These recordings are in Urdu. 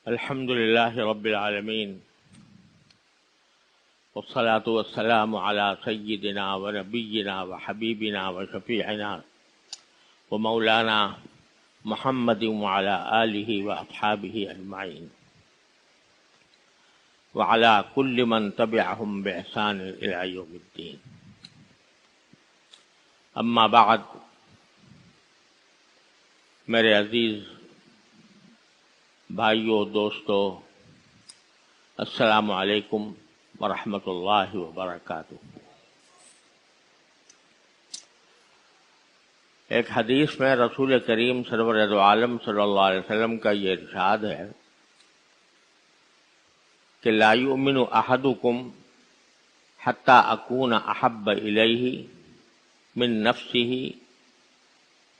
الحمد لله رب العالمين والصلاة والسلام على سيدنا ونبينا وحبيبنا وشفيعنا ومولانا محمد وعلى آله وأصحابه أجمعين وعلى كل من تبعهم بإحسان إلى يوم الدين. اما بعد، میرے عزیز بھائیوں دوستو، السلام علیکم ورحمۃ اللہ وبرکاتہ۔ ایک حدیث میں رسول کریم سرور دو عالم صلی اللہ علیہ وسلم کا یہ ارشاد ہے کہ لا یؤمن احدکم حتی اکون احب الیہ من نفسہ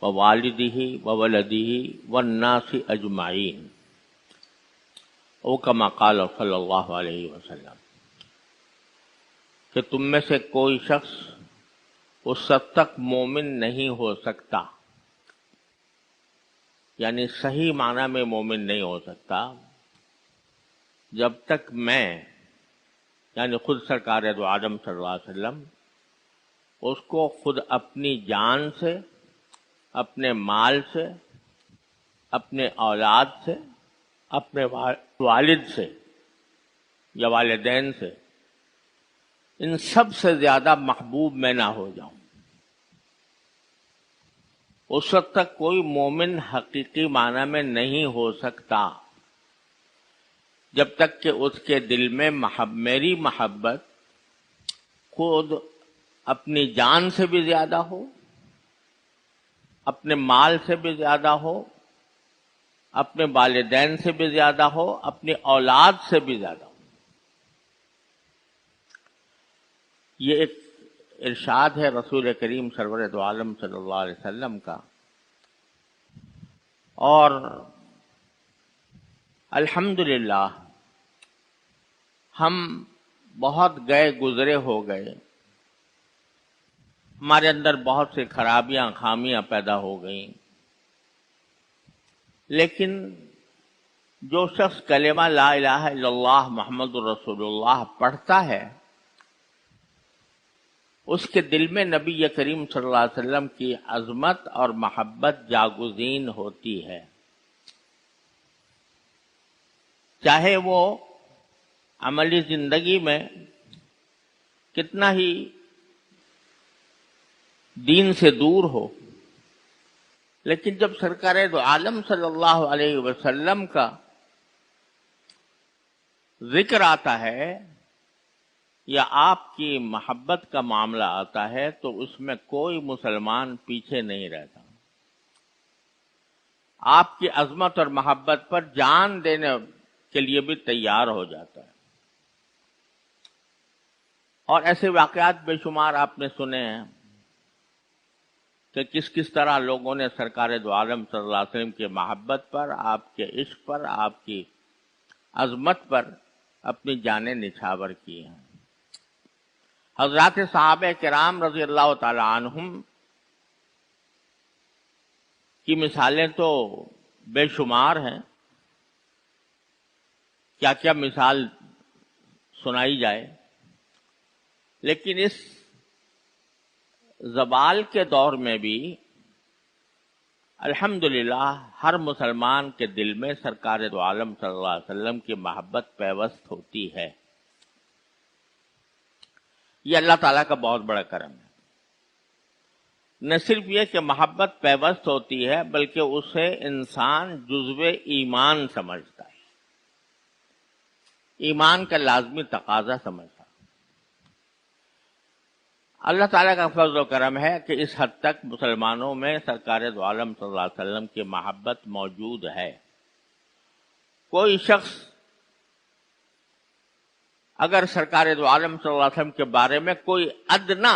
ووالدہ وولدہ والناس اجمعین، او کما قال صلی اللہ علیہ وسلم، کہ تم میں سے کوئی شخص اس حد تک مومن نہیں ہو سکتا، یعنی صحیح معنی میں مومن نہیں ہو سکتا، جب تک میں یعنی خود سرکار دو عالم صلی اللہ علیہ وسلم اس کو خود اپنی جان سے، اپنے مال سے، اپنے اولاد سے، اپنے والد سے یا والدین سے، ان سب سے زیادہ محبوب میں نہ ہو جاؤں، اس وقت تک کوئی مومن حقیقی معنی میں نہیں ہو سکتا، جب تک کہ اس کے دل میں میری محبت خود اپنی جان سے بھی زیادہ ہو، اپنے مال سے بھی زیادہ ہو، اپنے والدین سے بھی زیادہ ہو، اپنی اولاد سے بھی زیادہ ہو۔ یہ ایک ارشاد ہے رسول کریم سرور دو عالم صلی اللہ علیہ وسلم کا، اور الحمدللہ ہم بہت گئے گزرے ہو گئے، ہمارے اندر بہت سے خرابیاں خامیاں پیدا ہو گئیں، لیکن جو شخص کلمہ لا الہ الا اللہ محمد الرسول اللہ پڑھتا ہے، اس کے دل میں نبی کریم صلی اللہ علیہ وسلم کی عظمت اور محبت جاگزین ہوتی ہے، چاہے وہ عملی زندگی میں کتنا ہی دین سے دور ہو، لیکن جب سرکار دو عالم صلی اللہ علیہ وسلم کا ذکر آتا ہے یا آپ کی محبت کا معاملہ آتا ہے تو اس میں کوئی مسلمان پیچھے نہیں رہتا، آپ کی عظمت اور محبت پر جان دینے کے لیے بھی تیار ہو جاتا ہے۔ اور ایسے واقعات بے شمار آپ نے سنے ہیں کہ کس طرح لوگوں نے سرکار دو عالم صلی اللہ علیہ وسلم کی محبت پر، آپ کے عشق پر، آپ کی عظمت پر اپنی جانیں نچھاور کی ہیں۔ حضرات صحابہ کرام رضی اللہ تعالی عنہم کی مثالیں تو بے شمار ہیں، کیا کیا مثال سنائی جائے، لیکن اس زوال کے دور میں بھی الحمدللہ ہر مسلمان کے دل میں سرکار دو عالم صلی اللہ علیہ وسلم کی محبت پیوست ہوتی ہے۔ یہ اللہ تعالیٰ کا بہت بڑا کرم ہے۔ نہ صرف یہ کہ محبت پیوست ہوتی ہے، بلکہ اسے انسان جزو ایمان سمجھتا ہے، ایمان کا لازمی تقاضا سمجھتا ہے۔ اللہ تعالیٰ کا فضل و کرم ہے کہ اس حد تک مسلمانوں میں سرکار دو عالم صلی اللہ علیہ وسلم کی محبت موجود ہے۔ کوئی شخص اگر سرکار دو عالم صلی اللہ علیہ وسلم کے بارے میں کوئی ادنا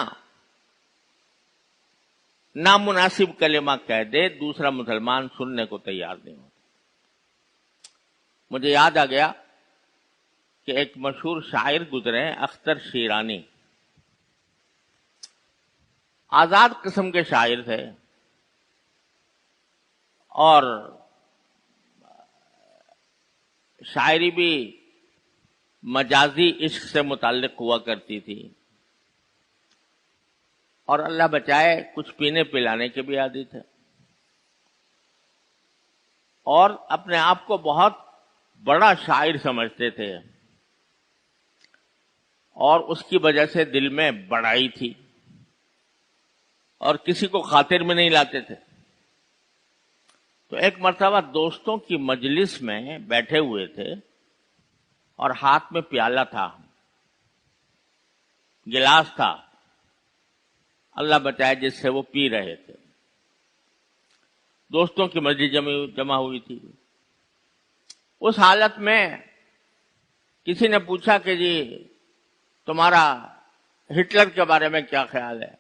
نامناسب کلمہ کہہ دے، دوسرا مسلمان سننے کو تیار نہیں ہوتا۔ مجھے یاد آ گیا کہ ایک مشہور شاعر گزرے ہیں، اختر شیرانی، آزاد قسم کے شاعر تھے، اور شاعری بھی مجازی عشق سے متعلق ہوا کرتی تھی، اور اللہ بچائے کچھ پینے پلانے کے بھی عادی تھے، اور اپنے آپ کو بہت بڑا شاعر سمجھتے تھے، اور اس کی وجہ سے دل میں بڑائی تھی اور کسی کو خاطر میں نہیں لاتے تھے۔ تو ایک مرتبہ دوستوں کی مجلس میں بیٹھے ہوئے تھے اور ہاتھ میں پیالہ تھا، گلاس تھا، اللہ بچائے جس سے وہ پی رہے تھے۔ دوستوں کی مجلس جمع ہوئی تھی۔ اس حالت میں کسی نے پوچھا کہ جی تمہارا ہٹلر کے بارے میں کیا خیال ہے؟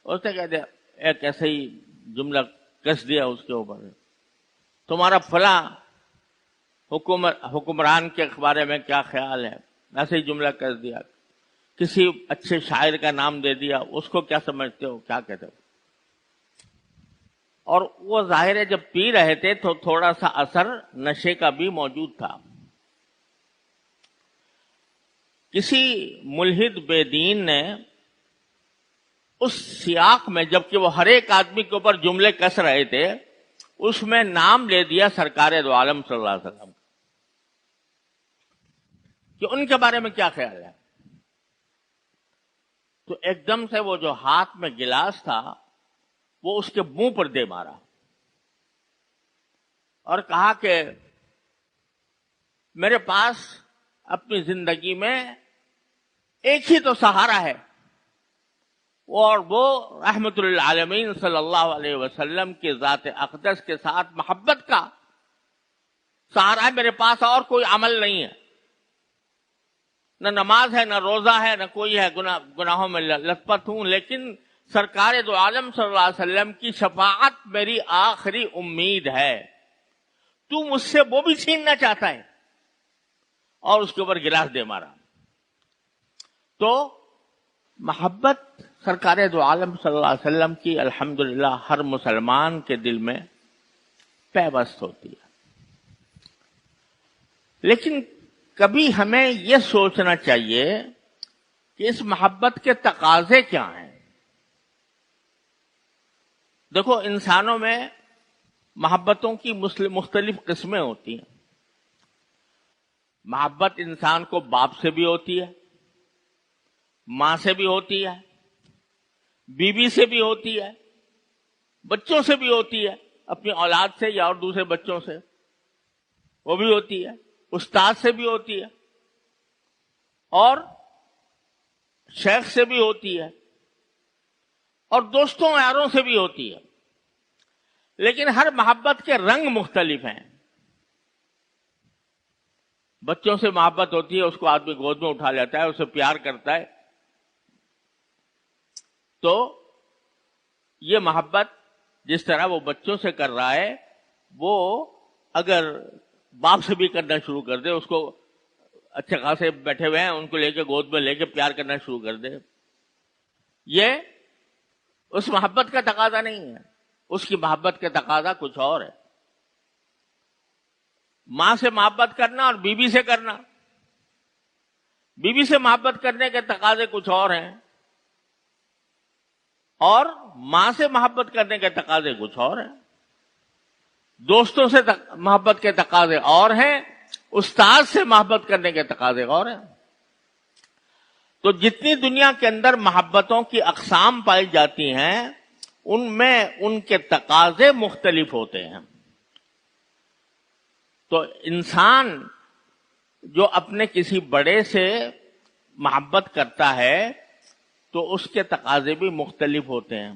اس نے کہہ دیا، ایک ایسے ہی جملہ کس دیا اس کے اوپر، تمہارا فلاں حکمران کے بارے میں کیا خیال ہے؟ ایسے ہی جملہ کس دیا، کسی اچھے شاعر کا نام دے دیا، اس کو کیا سمجھتے ہو، کیا کہتے ہو؟ اور وہ ظاہر ہے جب پی رہے تھے تو تھوڑا سا اثر نشے کا بھی موجود تھا۔ کسی ملحد بے دین نے اس سیاق میں، جبکہ وہ ہر ایک آدمی کے اوپر جملے کس رہے تھے، اس میں نام لے دیا سرکار دو عالم صلی اللہ علیہ وسلم کہ ان کے بارے میں کیا خیال ہے۔ تو ایک دم سے وہ جو ہاتھ میں گلاس تھا وہ اس کے منہ پر دے مارا اور کہا کہ میرے پاس اپنی زندگی میں ایک ہی تو سہارا ہے، اور وہ رحمت للعالمین صلی اللہ علیہ وسلم کی ذات اقدس کے ساتھ محبت کا سہارا ہے۔ میرے پاس اور کوئی عمل نہیں ہے، نہ نماز ہے، نہ روزہ ہے، نہ کوئی ہے، گناہوں میں لت پت ہوں، لیکن سرکار دو عالم صلی اللہ علیہ وسلم کی شفاعت میری آخری امید ہے۔ تو مجھ سے وہ بھی چھیننا چاہتا ہے؟ اور اس کے اوپر گلاس دے مارا۔ تو محبت سرکار دو عالم صلی اللہ علیہ وسلم کی الحمدللہ ہر مسلمان کے دل میں پیوست ہوتی ہے، لیکن کبھی ہمیں یہ سوچنا چاہیے کہ اس محبت کے تقاضے کیا ہیں۔ دیکھو، انسانوں میں محبتوں کی مختلف قسمیں ہوتی ہیں۔ محبت انسان کو باپ سے بھی ہوتی ہے، ماں سے بھی ہوتی ہے، بیوی سے بھی ہوتی ہے، بچوں سے بھی ہوتی ہے، اپنی اولاد سے یا اور دوسرے بچوں سے وہ بھی ہوتی ہے، استاد سے بھی ہوتی ہے، اور شیخ سے بھی ہوتی ہے، اور دوستوں یاروں سے بھی ہوتی ہے۔ لیکن ہر محبت کے رنگ مختلف ہیں۔ بچوں سے محبت ہوتی ہے، اس کو آدمی گود میں اٹھا لیتا ہے، اسے پیار کرتا ہے۔ تو یہ محبت جس طرح وہ بچوں سے کر رہا ہے، وہ اگر باپ سے بھی کرنا شروع کر دے، اس کو اچھے خاصے بیٹھے ہوئے ہیں ان کو لے کے گود میں لے کے پیار کرنا شروع کر دے، یہ اس محبت کا تقاضا نہیں ہے۔ اس کی محبت کا تقاضا کچھ اور ہے۔ ماں سے محبت کرنا اور بیوی سے کرنا، بیوی سے محبت کرنے کے تقاضے کچھ اور ہیں، اور ماں سے محبت کرنے کے تقاضے کچھ اور ہیں۔ دوستوں سے محبت کے تقاضے اور ہیں، استاد سے محبت کرنے کے تقاضے اور ہیں۔ تو جتنی دنیا کے اندر محبتوں کی اقسام پائی جاتی ہیں، ان میں ان کے تقاضے مختلف ہوتے ہیں۔ تو انسان جو اپنے کسی بڑے سے محبت کرتا ہے تو اس کے تقاضے بھی مختلف ہوتے ہیں۔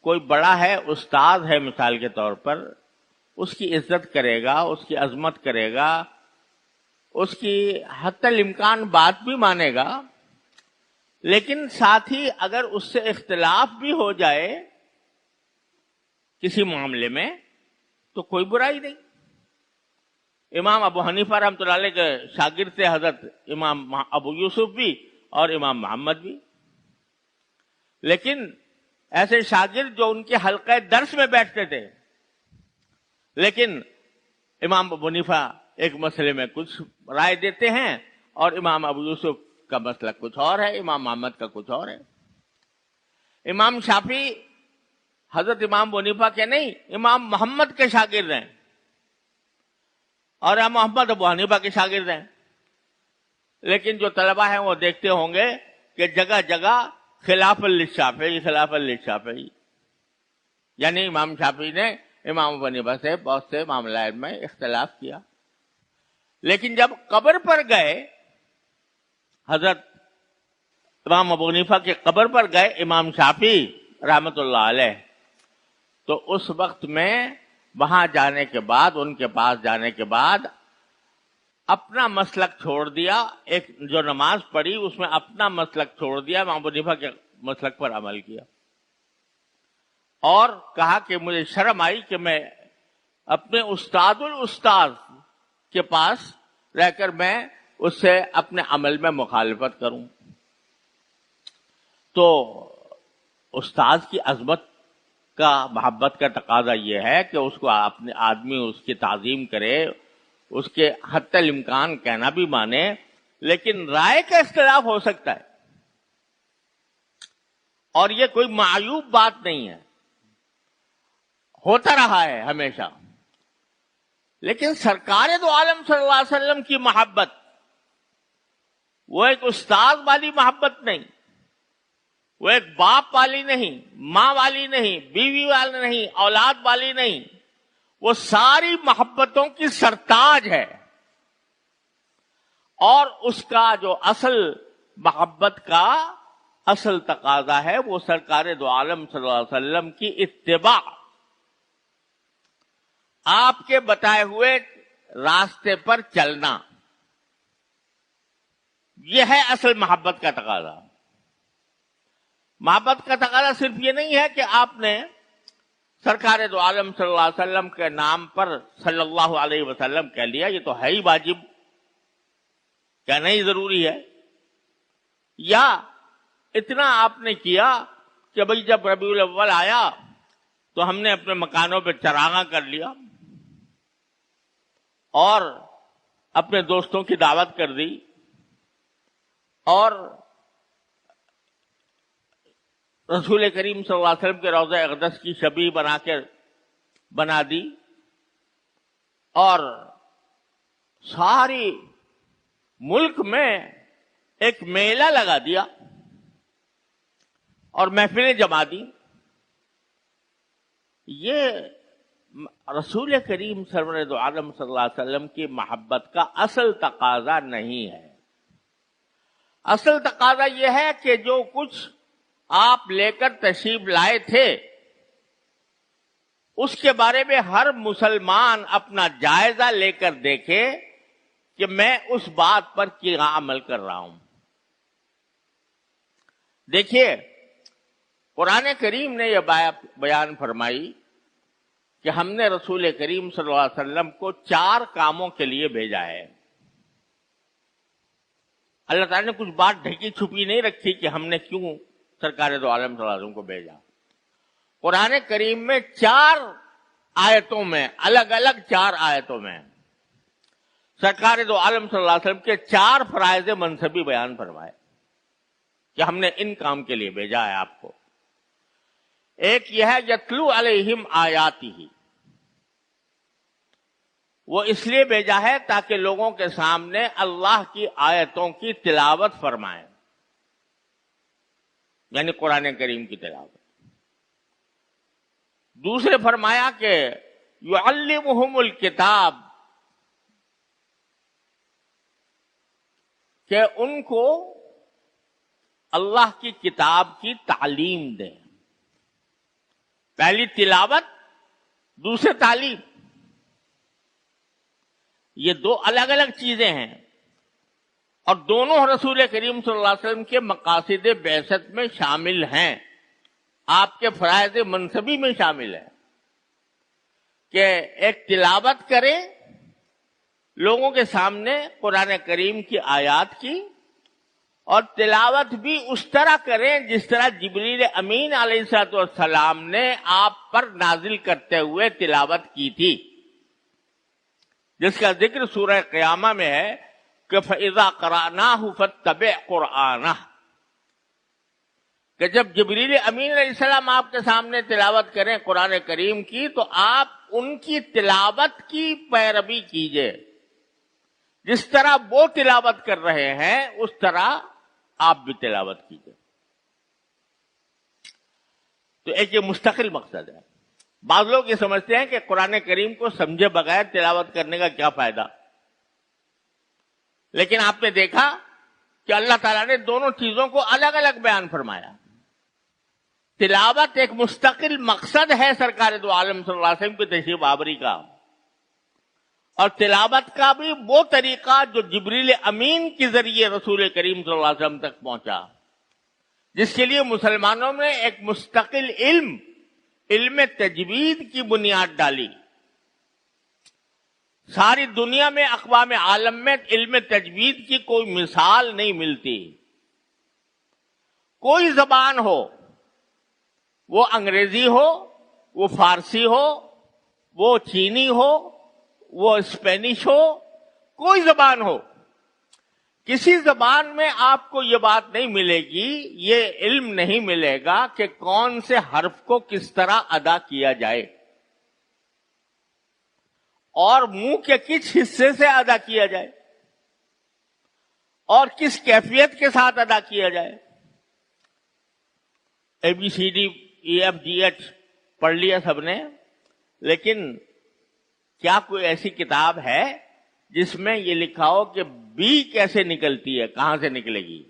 کوئی بڑا ہے، استاد ہے مثال کے طور پر، اس کی عزت کرے گا، اس کی عظمت کرے گا، اس کی حتی الامکان بات بھی مانے گا، لیکن ساتھ ہی اگر اس سے اختلاف بھی ہو جائے کسی معاملے میں تو کوئی برائی نہیں۔ امام ابو حنیفہ رحمۃ اللہ علیہ کے شاگرد تھے حضرت امام ابو یوسف بھی اور امام محمد بھی، لیکن ایسے شاگرد جو ان کے حلقہ درس میں بیٹھتے تھے، لیکن امام ابو حنیفہ ایک مسئلے میں کچھ رائے دیتے ہیں اور امام ابو یوسف کا مسلک کچھ اور ہے، امام محمد کا کچھ اور ہے۔ امام شافعی حضرت امام ابو حنیفہ کے نہیں، امام محمد کے شاگرد ہیں، اور امام محمد ابو حنیفہ کے شاگرد ہیں۔ لیکن جو طلبہ ہیں وہ دیکھتے ہوں گے کہ جگہ جگہ خلاف للشافعی خلاف للشافعی، یعنی امام شافعی نے امام ابو حنیفہ سے بہت سے معاملات میں اختلاف کیا۔ لیکن جب قبر پر گئے، حضرت امام ابو حنیفہ کے قبر پر گئے امام شافعی رحمت اللہ علیہ، تو اس وقت میں وہاں جانے کے بعد، ان کے پاس جانے کے بعد اپنا مسلک چھوڑ دیا، ایک جو نماز پڑھی اس میں اپنا مسلک چھوڑ دیا، امام ابو حنیفہ کے مسلک پر عمل کیا، اور کہا کہ مجھے شرم آئی کہ میں اپنے استاد الاستاذ کے پاس رہ کر میں اس سے اپنے عمل میں مخالفت کروں۔ تو استاد کی عظمت کا، محبت کا تقاضا یہ ہے کہ اس کو اپنے آدمی اس کی تعظیم کرے، اس کے حتی الامکان کہنا بھی مانے، لیکن رائے کا اختلاف ہو سکتا ہے، اور یہ کوئی معیوب بات نہیں ہے، ہوتا رہا ہے ہمیشہ۔ لیکن سرکار دو عالم صلی اللہ علیہ وسلم کی محبت وہ ایک استاد والی محبت نہیں، وہ ایک باپ والی نہیں، ماں والی نہیں، بیوی والی نہیں، اولاد والی نہیں، وہ ساری محبتوں کی سرتاج ہے، اور اس کا جو اصل محبت کا اصل تقاضا ہے وہ سرکار دو عالم صلی اللہ علیہ وسلم کی اتباع، آپ کے بتائے ہوئے راستے پر چلنا، یہ ہے اصل محبت کا تقاضا۔ محبت کا تقاضا صرف یہ نہیں ہے کہ آپ نے سرکار دو عالم صلی اللہ علیہ وسلم کے نام پر صلی اللہ علیہ وسلم کہہ لیا، یہ تو ہے ہی واجب، کہنا ہی ضروری ہے، یا اتنا آپ نے کیا کہ بھئی جب ربیع الاول آیا تو ہم نے اپنے مکانوں پہ چراغاں کر لیا اور اپنے دوستوں کی دعوت کر دی، اور رسول کریم صلی اللہ علیہ وسلم کے روضہ اقدس کی شبیہ بنا دی، اور ساری ملک میں ایک میلہ لگا دیا اور محفلیں جما دی۔ یہ رسول کریم سرور دو عالم صلی اللہ علیہ وسلم کی محبت کا اصل تقاضا نہیں ہے۔ اصل تقاضا یہ ہے کہ جو کچھ آپ لے کر تشریف لائے تھے اس کے بارے میں ہر مسلمان اپنا جائزہ لے کر دیکھے کہ میں اس بات پر کیا عمل کر رہا ہوں۔ دیکھیے، قرآن کریم نے یہ بیان فرمائی کہ ہم نے رسول کریم صلی اللہ علیہ وسلم کو 4 کاموں کے لیے بھیجا ہے۔ اللہ تعالیٰ نے کچھ بات ڈھکی چھپی نہیں رکھی کہ ہم نے کیوں سرکار دو عالم صلی اللہ علیہ وسلم کو بھیجا۔ قرآن کریم میں 4 آیتوں میں، الگ الگ 4 آیتوں میں سرکار دو عالم صلی اللہ علیہ وسلم کے 4 فرائض منصبی بیان فرمائے کہ ہم نے ان کام کے لیے بھیجا ہے آپ کو۔ ایک یہ ہے یتلو علیہم آیاتہ، وہ اس لیے بھیجا ہے تاکہ لوگوں کے سامنے اللہ کی آیتوں کی تلاوت فرمائیں، یعنی قرآن کریم کی تلاوت۔ دوسرے فرمایا کہ یعلمہم الکتاب، کہ ان کو اللہ کی کتاب کی تعلیم دیں، پہلی تلاوت، دوسرے تعلیم، یہ 2 الگ الگ چیزیں ہیں، اور دونوں رسول کریم صلی اللہ علیہ وسلم کے مقاصد بعثت میں شامل ہیں، آپ کے فرائض منصبی میں شامل ہے کہ ایک تلاوت کریں لوگوں کے سامنے قرآن کریم کی آیات کی، اور تلاوت بھی اس طرح کریں جس طرح جبریل امین علیہ السلام نے آپ پر نازل کرتے ہوئے تلاوت کی تھی۔ جس کا ذکر سورہ قیامہ میں ہے کہ فَإِذَا قَرَأْنَاهُ فَاتَّبِعْ قُرْآنَهُ، کہ جب جبریل امین علیہ السلام آپ کے سامنے تلاوت کریں قرآن کریم کی تو آپ ان کی تلاوت کی پیروی کیجئے، جس طرح وہ تلاوت کر رہے ہیں اس طرح آپ بھی تلاوت کیجئے۔ تو ایک یہ مستقل مقصد ہے۔ بعض لوگ یہ سمجھتے ہیں کہ قرآن کریم کو سمجھے بغیر تلاوت کرنے کا کیا فائدہ، لیکن آپ نے دیکھا کہ اللہ تعالیٰ نے دونوں چیزوں کو الگ الگ بیان فرمایا۔ تلاوت ایک مستقل مقصد ہے سرکار دو عالم صلی اللہ علیہ وسلم کی تشریف آوری کا، اور تلاوت کا بھی وہ طریقہ جو جبریل امین کے ذریعے رسول کریم صلی اللہ علیہ وسلم تک پہنچا، جس کے لیے مسلمانوں نے ایک مستقل علم تجوید کی بنیاد ڈالی۔ ساری دنیا میں اقوام عالم میں علم تجوید کی کوئی مثال نہیں ملتی۔ کوئی زبان ہو، وہ انگریزی ہو، وہ فارسی ہو، وہ چینی ہو، وہ اسپینش ہو، کوئی زبان ہو، کسی زبان میں آپ کو یہ بات نہیں ملے گی، یہ علم نہیں ملے گا کہ کون سے حرف کو کس طرح ادا کیا جائے اور منہ کے کس حصے سے ادا کیا جائے اور کس کیفیت کے ساتھ ادا کیا جائے۔ ABCD EFGH پڑھ لیا سب نے، لیکن کیا کوئی ایسی کتاب ہے جس میں یہ لکھا ہو کہ بی کیسے نکلتی ہے، کہاں سے نکلے گی،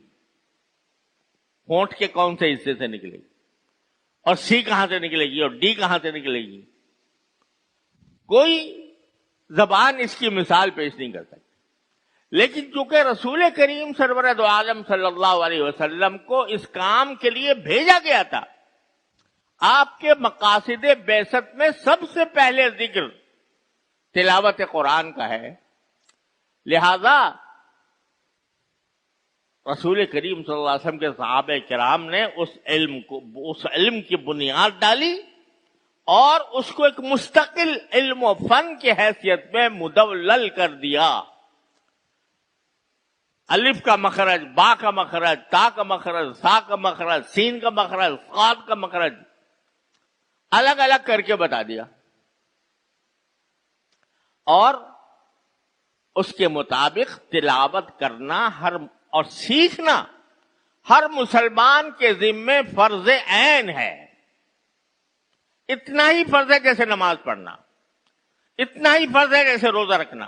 ہونٹ کے کون سے حصے سے نکلے گی، اور سی کہاں سے نکلے گی، اور ڈی کہاں سے نکلے گی؟ کوئی زبان اس کی مثال پیش نہیں کر سکتی۔ لیکن چونکہ رسول کریم سرور دو عالم صلی اللہ علیہ وسلم کو اس کام کے لیے بھیجا گیا تھا، آپ کے مقاصد بعثت میں سب سے پہلے ذکر تلاوت قرآن کا ہے، لہذا رسول کریم صلی اللہ علیہ وسلم کے صحابہ کرام نے اس علم کی بنیاد ڈالی اور اس کو ایک مستقل علم و فن کی حیثیت میں مدلل کر دیا۔ الف کا مخرج، با کا مخرج، تا کا مخرج، سا کا مخرج، سین کا مخرج، صاد کا مخرج الگ الگ کر کے بتا دیا، اور اس کے مطابق تلاوت کرنا اور سیکھنا ہر مسلمان کے ذمے فرض عین ہے۔ اتنا ہی فرض ہے جیسے نماز پڑھنا، اتنا ہی فرض ہے جیسے روزہ رکھنا،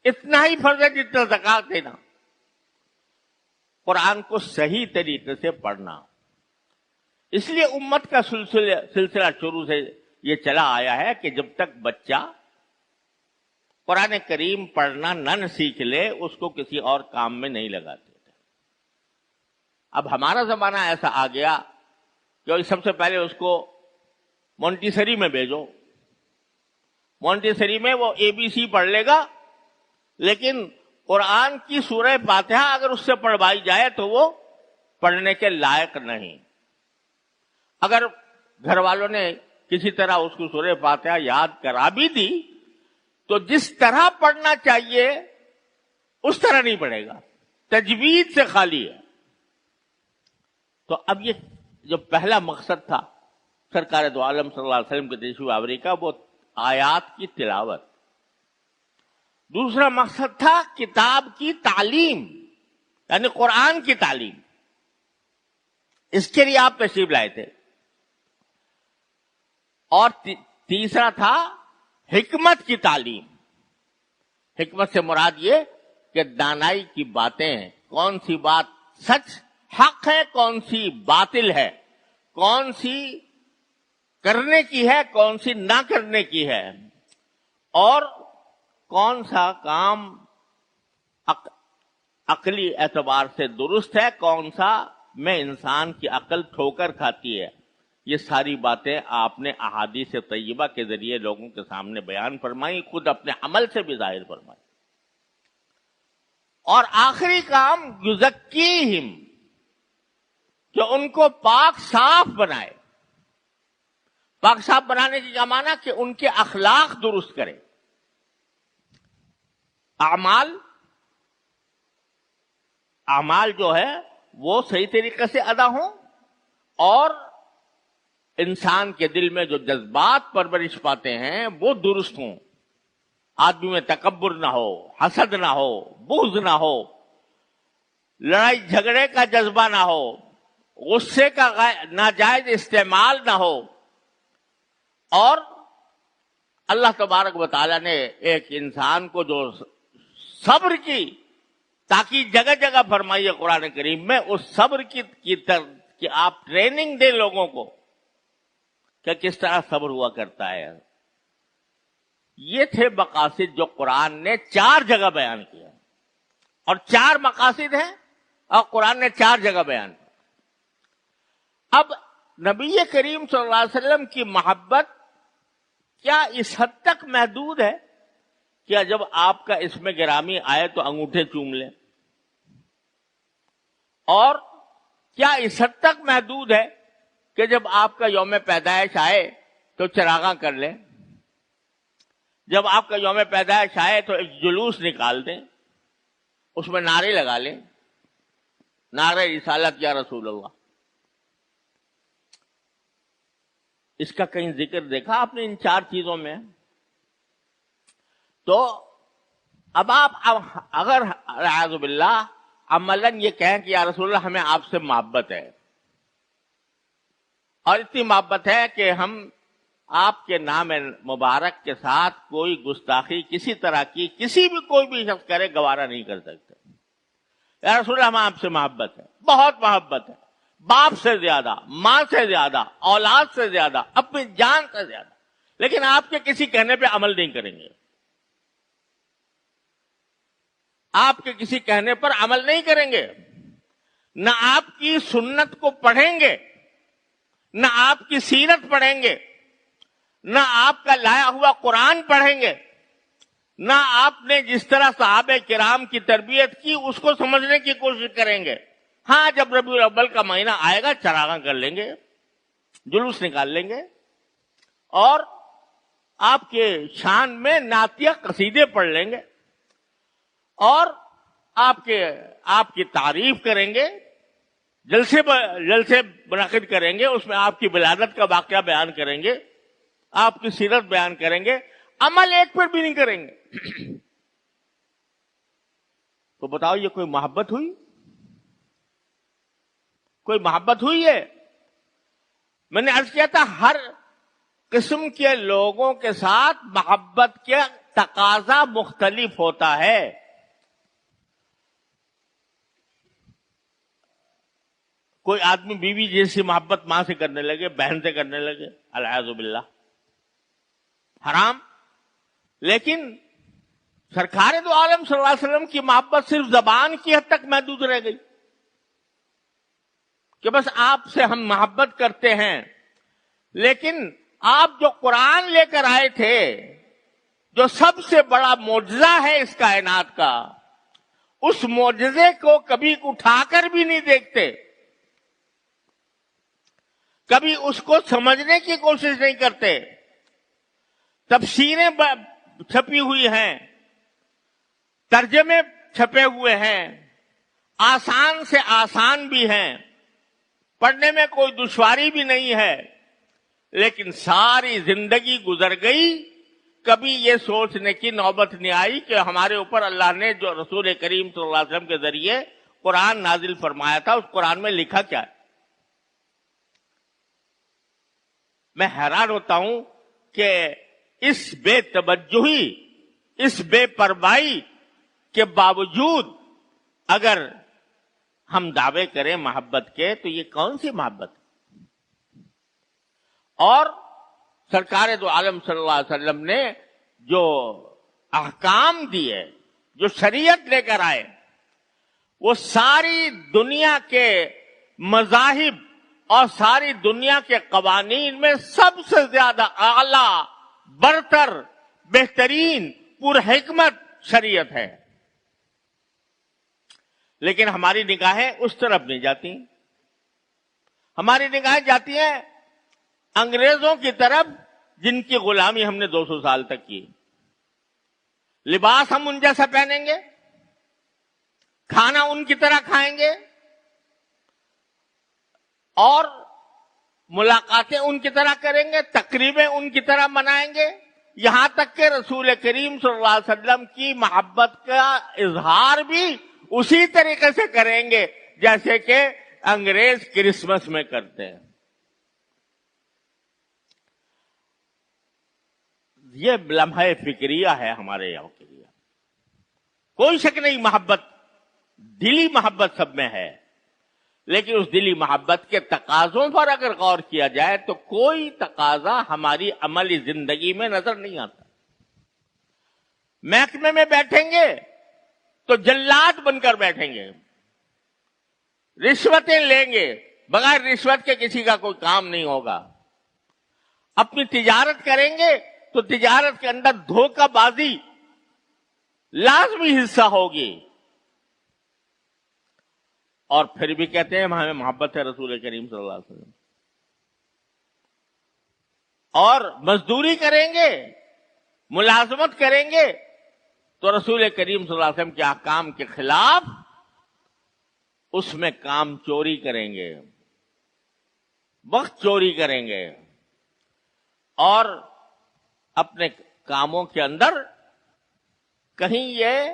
اتنا ہی فرض ہے جتنا زکوٰۃ دینا۔ قرآن کو صحیح طریقے سے پڑھنا، اس لیے امت کا سلسلہ شروع سے یہ چلا آیا ہے کہ جب تک بچہ قرآن کریم پڑھنا نہ سیکھ لے اس کو کسی اور کام میں نہیں لگاتے تھے۔ اب ہمارا زمانہ ایسا آ گیا کہ سب سے پہلے اس کو مونٹیسری میں بھیجو، مونٹیسری میں وہ ABC پڑھ لے گا، لیکن قرآن کی سورہ فاتحہ اگر اس سے پڑھوائی جائے تو وہ پڑھنے کے لائق نہیں۔ اگر گھر والوں نے کسی طرح اس کو سورہ فاتحہ یاد کرا بھی دی تو جس طرح پڑھنا چاہیے اس طرح نہیں پڑھے گا، تجوید سے خالی ہے۔ تو اب یہ جو پہلا مقصد تھا سرکار دو عالم صلی اللہ علیہ وسلم کے تشریف آوری کا، وہ آیات کی تلاوت۔ دوسرا مقصد تھا کتاب کی تعلیم، یعنی قرآن کی تعلیم، اس کے لیے آپ تشریف لائے تھے۔ اور تیسرا تھا حکمت کی تعلیم۔ حکمت سے مراد یہ کہ دانائی کی باتیں ہیں، کون سی بات سچ حق ہے، کون سی باطل ہے، کون سی کرنے کی ہے، کون سی نہ کرنے کی ہے، اور کون سا کام عقلی اعتبار سے درست ہے، کون سا میں انسان کی عقل ٹھوکر کھاتی ہے۔ یہ ساری باتیں آپ نے احادیث طیبہ کے ذریعے لوگوں کے سامنے بیان فرمائی، خود اپنے عمل سے بھی ظاہر فرمائی۔ اور آخری کام یزکیہم، کہ ان کو پاک صاف بنائے۔ پاک صاف بنانے کی کیا معنی کہ ان کے اخلاق درست کرے۔ اعمال جو ہے وہ صحیح طریقے سے ادا ہوں اور انسان کے دل میں جو جذبات پرورش پاتے ہیں وہ درست ہوں. آدمی میں تکبر نہ ہو، حسد نہ ہو، بغض نہ ہو، لڑائی جھگڑے کا جذبہ نہ ہو، غصے کا ناجائز استعمال نہ ہو. اور اللہ تبارک و تعالیٰ نے ایک انسان کو جو صبر کی تاکہ جگہ جگہ فرمائی ہے قرآن کریم میں، اس صبر کی آپ ٹریننگ دیں لوگوں کو کہ کس طرح صبر ہوا کرتا ہے. یہ تھے مقاصد جو قرآن نے 4 جگہ بیان کیا، اور 4 مقاصد ہیں اور قرآن نے 4 جگہ بیان کیا. اب نبی کریم صلی اللہ علیہ وسلم کی محبت کیا اس حد تک محدود ہے کہ جب آپ کا اس میں گرامی آئے تو انگوٹھے چوم لیں؟ اور کیا اس حد تک محدود ہے کہ جب آپ کا یوم پیدائش آئے تو چراغاں کر لیں؟ جب آپ کا یوم پیدائش آئے تو ایک جلوس نکال دیں، اس میں نعرے لگا لیں، نعرہ رسالت یا رسول اللہ؟ اس کا کہیں ذکر دیکھا آپ نے ان 4 چیزوں میں؟ تو اب آپ اگر اعوذ باللہ عملاً یہ کہیں کہ یا رسول اللہ ہمیں آپ سے محبت ہے، اور اتنی محبت ہے کہ ہم آپ کے نام مبارک کے ساتھ کوئی گستاخی کسی طرح کی کسی بھی کوئی بھی شخص کرے گوارا نہیں کر سکتے. یا رسول اللہ ہمیں آپ سے محبت ہے، بہت محبت ہے، باپ سے زیادہ، ماں سے زیادہ، اولاد سے زیادہ، اپنی جان سے زیادہ، لیکن آپ کے کسی کہنے پہ عمل نہیں کریں گے. آپ کے کسی کہنے پر عمل نہیں کریں گے، نہ آپ کی سنت کو پڑھیں گے، نہ آپ کی سیرت پڑھیں گے، نہ آپ کا لایا ہوا قرآن پڑھیں گے، نہ آپ نے جس طرح صحابہ کرام کی تربیت کی اس کو سمجھنے کی کوشش کریں گے. ہاں جب ربیع الاول کا مہینہ آئے گا چراغاں کر لیں گے، جلوس نکال لیں گے، اور آپ کے شان میں نعتیہ قصیدے پڑھ لیں گے، اور آپ کی تعریف کریں گے، جلسے منعقد کریں گے، اس میں آپ کی ولادت کا واقعہ بیان کریں گے، آپ کی سیرت بیان کریں گے، عمل ایک پر بھی نہیں کریں گے. تو بتاؤ یہ کوئی محبت ہوئی؟ کوئی محبت ہوئی ہے؟ میں نے عرض کیا تھا ہر قسم کے لوگوں کے ساتھ محبت کے تقاضا مختلف ہوتا ہے. کوئی آدمی بیوی جیسی محبت ماں سے کرنے لگے، بہن سے کرنے لگے، العیاذ باللہ، حرام. لیکن سرکار دو عالم صلی اللہ علیہ وسلم کی محبت صرف زبان کی حد تک محدود رہ گئی کہ بس آپ سے ہم محبت کرتے ہیں. لیکن آپ جو قرآن لے کر آئے تھے، جو سب سے بڑا معجزہ ہے اس کائنات کا، اس معجزے کو کبھی اٹھا کر بھی نہیں دیکھتے، کبھی اس کو سمجھنے کی کوشش نہیں کرتے. تفسیریں چھپی ہوئی ہیں، ترجمے چھپے ہوئے ہیں، آسان سے آسان بھی ہیں، پڑھنے میں کوئی دشواری بھی نہیں ہے، لیکن ساری زندگی گزر گئی، کبھی یہ سوچنے کی نوبت نہیں آئی کہ ہمارے اوپر اللہ نے جو رسول کریم صلی اللہ علیہ وسلم کے ذریعے قرآن نازل فرمایا تھا، اس قرآن میں لکھا کیا ہے. میں حیران ہوتا ہوں کہ اس بے توجہی، اس بے پرواہی کے باوجود اگر ہم دعوے کریں محبت کے تو یہ کون سی محبت؟ اور سرکار دو عالم صلی اللہ علیہ وسلم نے جو احکام دیے، جو شریعت لے کر آئے، وہ ساری دنیا کے مذاہب اور ساری دنیا کے قوانین میں سب سے زیادہ اعلیٰ، برتر، بہترین، پر حکمت شریعت ہے. لیکن ہماری نگاہیں اس طرف نہیں جاتی، ہماری نگاہیں جاتی ہیں انگریزوں کی طرف جن کی غلامی ہم نے 200 سال تک کی. لباس ہم ان جیسا پہنیں گے، کھانا ان کی طرح کھائیں گے، اور ملاقاتیں ان کی طرح کریں گے، تقریبیں ان کی طرح منائیں گے، یہاں تک کہ رسول کریم صلی اللہ علیہ وسلم کی محبت کا اظہار بھی اسی طریقے سے کریں گے جیسے کہ انگریز کرسمس میں کرتے ہیں۔ یہ لمحہ فکریہ ہے ہمارے یہاں کے لیے، کوئی شک نہیں، محبت، دلی محبت سب میں ہے، لیکن اس دلی محبت کے تقاضوں پر اگر غور کیا جائے تو کوئی تقاضا ہماری عملی زندگی میں نظر نہیں آتا۔ محکمے میں بیٹھیں گے تو جلاد بن کر بیٹھیں گے، رشوتیں لیں گے، بغیر رشوت کے کسی کا کوئی کام نہیں ہوگا۔ اپنی تجارت کریں گے تو تجارت کے اندر دھوکہ بازی لازمی حصہ ہوگی، اور پھر بھی کہتے ہیں ہمیں محبت ہے رسول کریم صلی اللہ علیہ وسلم۔ اور مزدوری کریں گے، ملازمت کریں گے تو رسول کریم صلی اللہ علیہ وسلم کے احکام کے خلاف اس میں کام چوری کریں گے، وقت چوری کریں گے، اور اپنے کاموں کے اندر کہیں یہ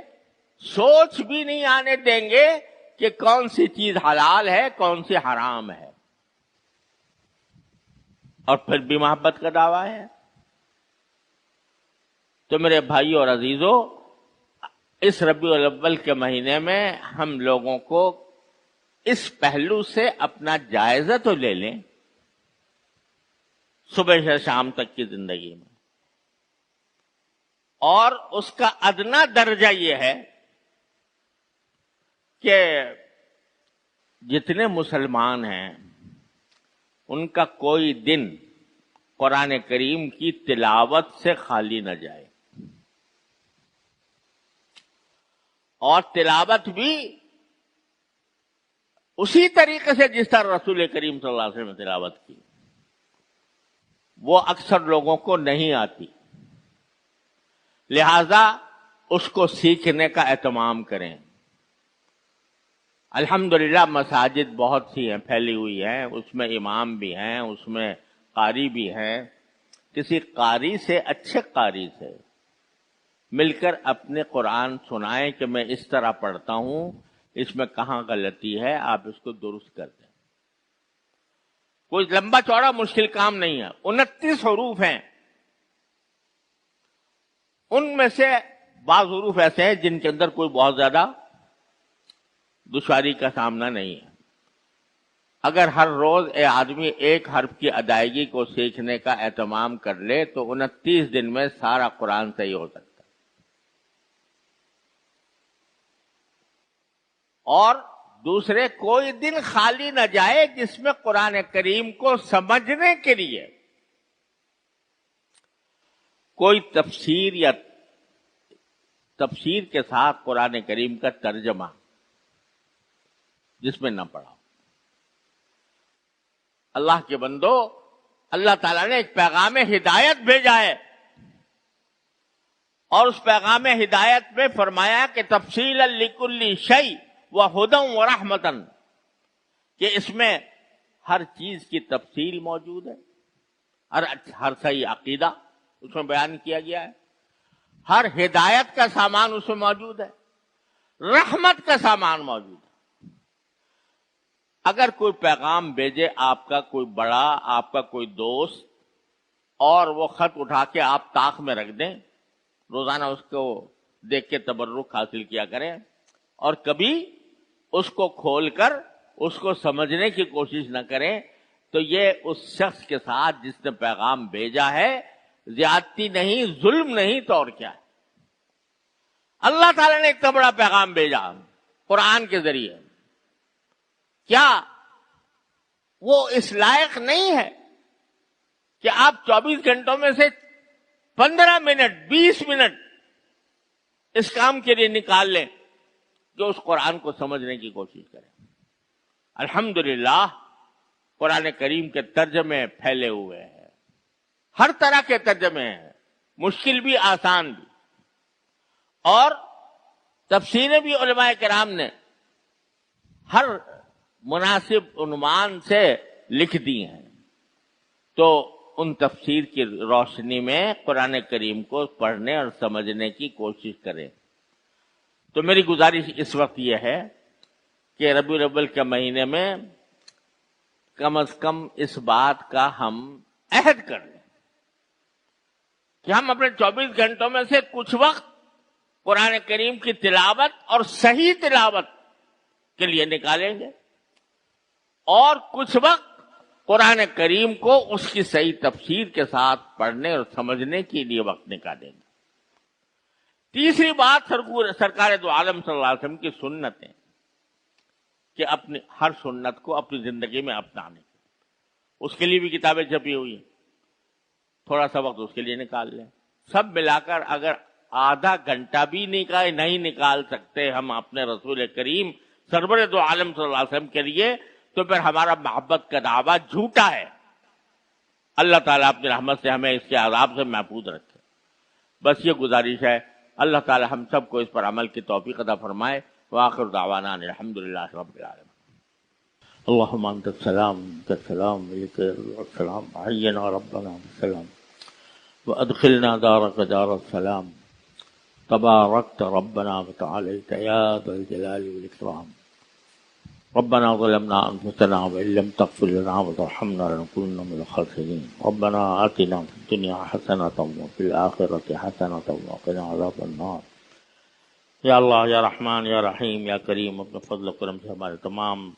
سوچ بھی نہیں آنے دیں گے کہ کون سی چیز حلال ہے کون سی حرام ہے، اور پھر بھی محبت کا دعویٰ ہے۔ تو میرے بھائیو اور عزیزو، اس ربیع الاول کے مہینے میں ہم لوگوں کو اس پہلو سے اپنا جائزہ تو لے لیں صبح سے شام تک کی زندگی میں، اور اس کا ادنا درجہ یہ ہے کہ جتنے مسلمان ہیں ان کا کوئی دن قرآن کریم کی تلاوت سے خالی نہ جائے، اور تلاوت بھی اسی طریقے سے جس طرح رسول کریم صلی اللہ علیہ وسلم نے تلاوت کی، وہ اکثر لوگوں کو نہیں آتی، لہذا اس کو سیکھنے کا اہتمام کریں۔ الحمدللہ مساجد بہت سی ہیں، پھیلی ہوئی ہیں، اس میں امام بھی ہیں، اس میں قاری بھی ہیں، کسی قاری سے، اچھے قاری سے مل کر اپنے قرآن سنائیں کہ میں اس طرح پڑھتا ہوں، اس میں کہاں غلطی ہے، آپ اس کو درست کر دیں۔ کوئی لمبا چوڑا مشکل کام نہیں ہے، 29 حروف ہیں، ان میں سے بعض حروف ایسے ہیں جن کے اندر کوئی بہت زیادہ دشواری کا سامنا نہیں ہے۔ اگر ہر روز آدمی ایک حرف کی ادائیگی کو سیکھنے کا اہتمام کر لے تو 29 دن میں سارا قرآن صحیح ہو سکتا ہے۔ اور دوسرے، کوئی دن خالی نہ جائے جس میں قرآن کریم کو سمجھنے کے لیے کوئی تفسیر یا تفسیر کے ساتھ قرآن کریم کا ترجمہ جس میں نہ پڑھا۔ اللہ کے بندو، اللہ تعالیٰ نے ایک پیغام ہدایت بھیجا ہے، اور اس پیغام ہدایت میں فرمایا کہ تفصیلا لکل شیء وہدی ورحمۃ، کہ اس میں ہر چیز کی تفصیل موجود ہے، ہر صحیح عقیدہ اس میں بیان کیا گیا ہے، ہر ہدایت کا سامان اس میں موجود ہے، رحمت کا سامان موجود ہے۔ اگر کوئی پیغام بھیجے آپ کا کوئی بڑا، آپ کا کوئی دوست، اور وہ خط اٹھا کے آپ طاق میں رکھ دیں، روزانہ اس کو دیکھ کے تبرک حاصل کیا کریں، اور کبھی اس کو کھول کر اس کو سمجھنے کی کوشش نہ کریں، تو یہ اس شخص کے ساتھ جس نے پیغام بھیجا ہے زیادتی نہیں، ظلم نہیں تو اور کیا ہے۔ اللہ تعالیٰ نے اتنا بڑا پیغام بھیجا قرآن کے ذریعے، کیا وہ اس لائق نہیں ہے کہ آپ 24 گھنٹوں میں سے 15 منٹ 20 منٹ اس کام کے لیے نکال لیں جو اس قرآن کو سمجھنے کی کوشش کریں؟ الحمدللہ قرآن کریم کے ترجمے پھیلے ہوئے ہیں، ہر طرح کے ترجمے ہیں، مشکل بھی آسان بھی، اور تفسیریں بھی علماء کرام نے ہر مناسب عنوان سے لکھ دی ہیں، تو ان تفسیر کی روشنی میں قرآن کریم کو پڑھنے اور سمجھنے کی کوشش کریں۔ تو میری گزارش اس وقت یہ ہے کہ ربیع الاول کے مہینے میں کم از کم اس بات کا ہم عہد کر لیں کہ ہم اپنے 24 گھنٹوں میں سے کچھ وقت قرآن کریم کی تلاوت اور صحیح تلاوت کے لیے نکالیں گے، اور کچھ وقت قرآن کریم کو اس کی صحیح تفسیر کے ساتھ پڑھنے اور سمجھنے کے لیے وقت نکالیں گے۔ تیسری بات سرکار دو عالم صلی اللہ علیہ وسلم کی سنت ہے کہ اپنی ہر سنت کو اپنی زندگی میں اپنانے کی، اس کے لیے بھی کتابیں چھپی ہوئی ہیں، تھوڑا سا وقت اس کے لیے نکال لیں۔ سب ملا کر اگر آدھا گھنٹہ بھی نہیں نکال سکتے ہم اپنے رسول کریم سرور دو عالم صلی اللہ علیہ وسلم کے لیے، تو پھر ہمارا محبت کا دعویٰ جھوٹا ہے۔ اللہ تعالیٰ اپنی رحمت سے ہمیں اس کے عذاب سے محفوظ رکھے۔ بس یہ گزارش ہے، اللہ تعالیٰ ہم سب کو اس پر عمل کی توفیق عطا فرمائے۔ وآخر دعوانا الحمدللہ رب العالمین۔ اللہم انت السلام منک السلام علیک السلام، حینا ربنا بالسلام وادخلنا دارک دار السلام، تبارکت ربنا وتعالیت یا ذا الجلال والاکرام۔ ربنا ظلمنا انفسنا وان لم تغفر لنا وترحمنا لنكونن من الخاسرين، ربنا آتنا في الدنيا حسنة وفي الآخرة حسنة وقنا عذاب النار۔ یا اللہ، یا رحمان، یا رحیم، یا کریم، اپنے فضل و کرم سے ہمارے تمام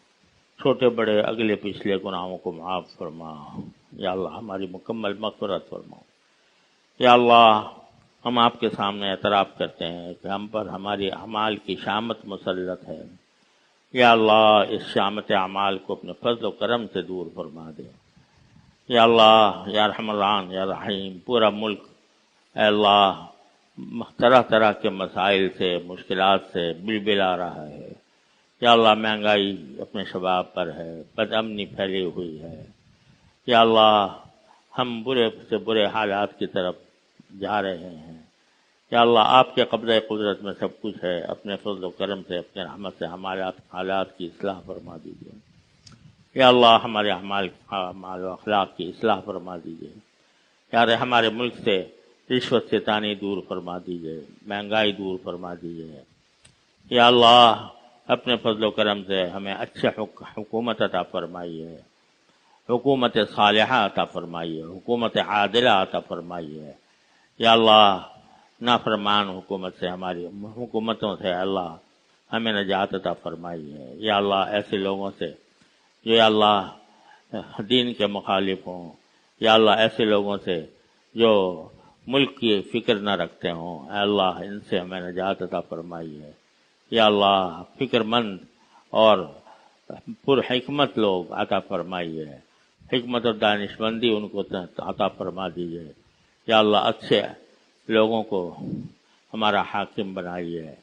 چھوٹے بڑے اگلے پچھلے گناہوں کو معاف فرما۔ یا اللہ، ہماری مکمل مغفرت فرما۔ یا اللہ، ہم آپ کے سامنے اعتراف کرتے ہیں کہ ہم پر ہماری اعمال کی شامت مسلط ہے۔ یا اللہ، اس شامت اعمال کو اپنے فضل و کرم سے دور فرما دے۔ یا اللہ، یا رحم الرحمن، یا رحیم، پورا ملک اے اللہ طرح طرح کے مسائل سے، مشکلات سے بلبلا رہا ہے۔ یا اللہ، مہنگائی اپنے شباب پر ہے، بد امنی پھیلی ہوئی ہے۔ یا اللہ، ہم برے سے برے حالات کی طرف جا رہے ہیں۔ یا اللہ، آپ کے قبضہ قدرت میں سب کچھ ہے، اپنے فضل و کرم سے، اپنے رحمت سے ہمارے حالات کی اصلاح فرما دیجیے۔ یا اللہ، ہمارے اعمال و اخلاق کی اصلاح فرما دیجیے۔ یا اللہ، ہمارے ملک سے رشوت ستانی دور فرما دیجیے، مہنگائی دور فرما دیجیے۔ یا اللہ، اپنے فضل و کرم سے ہمیں اچھے حکومت عطا فرمائیے، حکومت صالحہ عطا فرمائیے، حکومت عادلہ عطا فرمائیے۔ یا اللہ، نافرمان حکومت سے، ہماری حکومتوں سے اللہ ہمیں نجات عطا فرمائیے۔ یا اللہ، ایسے لوگوں سے جو یا اللہ دین کے مخالف ہوں، یا اللہ ایسے لوگوں سے جو ملک کی فکر نہ رکھتے ہوں، اے اللہ ان سے ہمیں نجات عطا فرمائیے۔ یا اللہ، فکر مند اور پر حکمت لوگ عطا فرمائیے، حکمت اور دانش مندی ان کو عطا فرما دیجیے۔ یا اللہ، اچھے لوگوں کو ہمارا حاکم بنائیے،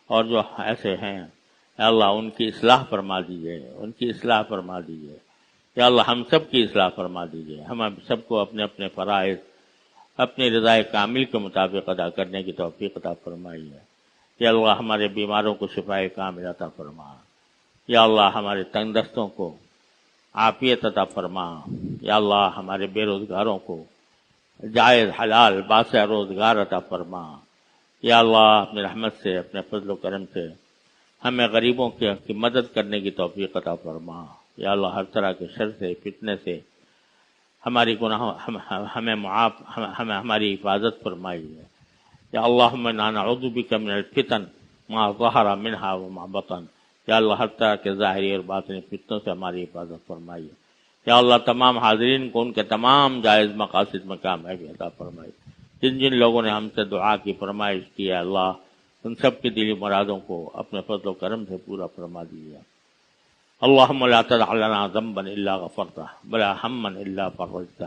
اور جو ایسے ہیں اے اللہ ان کی اصلاح فرما دیجیے، ان کی اصلاح فرما دیجیے۔ یا اللہ، ہم سب کی اصلاح فرما دیجیے، ہم سب کو اپنے اپنے فرائض اپنی رضائے کامل کے مطابق ادا کرنے کی توفیق عطا فرمائیے۔ یا اللہ، ہمارے بیماروں کو شفائے کامل عطا فرما۔ یا اللہ، ہمارے تنگ دستوں کو عافیت عطا فرما۔ یا اللہ، ہمارے بے روزگاروں کو جائز حلال باسع روزگار عطا فرما۔ یا اللہ، اپنی رحمت سے، اپنے فضل و کرم سے ہمیں غریبوں کی مدد کرنے کی توفیق عطا فرما۔ یا اللہ، ہر طرح کے شر سے، فتنے سے ہماری گناہوں ہمیں ہماری حفاظت فرمائیے۔ یا اللہم انا نعوذ بک من الفتن ما ظہر منها وما بطن۔ یا اللہ، ہر طرح کے ظاہری اور باطنی فتنوں سے ہماری حفاظت فرمائیے۔ یا اللہ، تمام حاضرین کو ان کے تمام جائز مقاصد میں کامیابی عطا فرمائیے۔ جن جن لوگوں نے ہم سے دعا کی فرمائش کی ہے اللہ، ان سب کی دلی مرادوں کو اپنے فضل و کرم سے پورا فرما دیجیے۔ اللہم لا تدع لنا ذنبا الا غفرتہ، ولا ہما الا فرجتہ،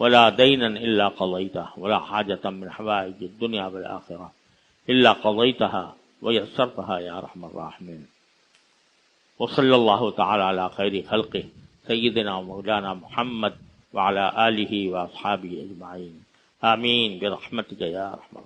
ولا دینا الا قضیتہ، ولا حاجة من حوائج الدنیا والآخرہ الا قضیتہا ویسرتہا یا ارحم الراحمین۔ وصلی اللہ تعالی علی خیر خلقہ سیدنا و مولانا محمد وعلی آلہ واصحابہ اجمعین، آمین برحمتک یا ارحم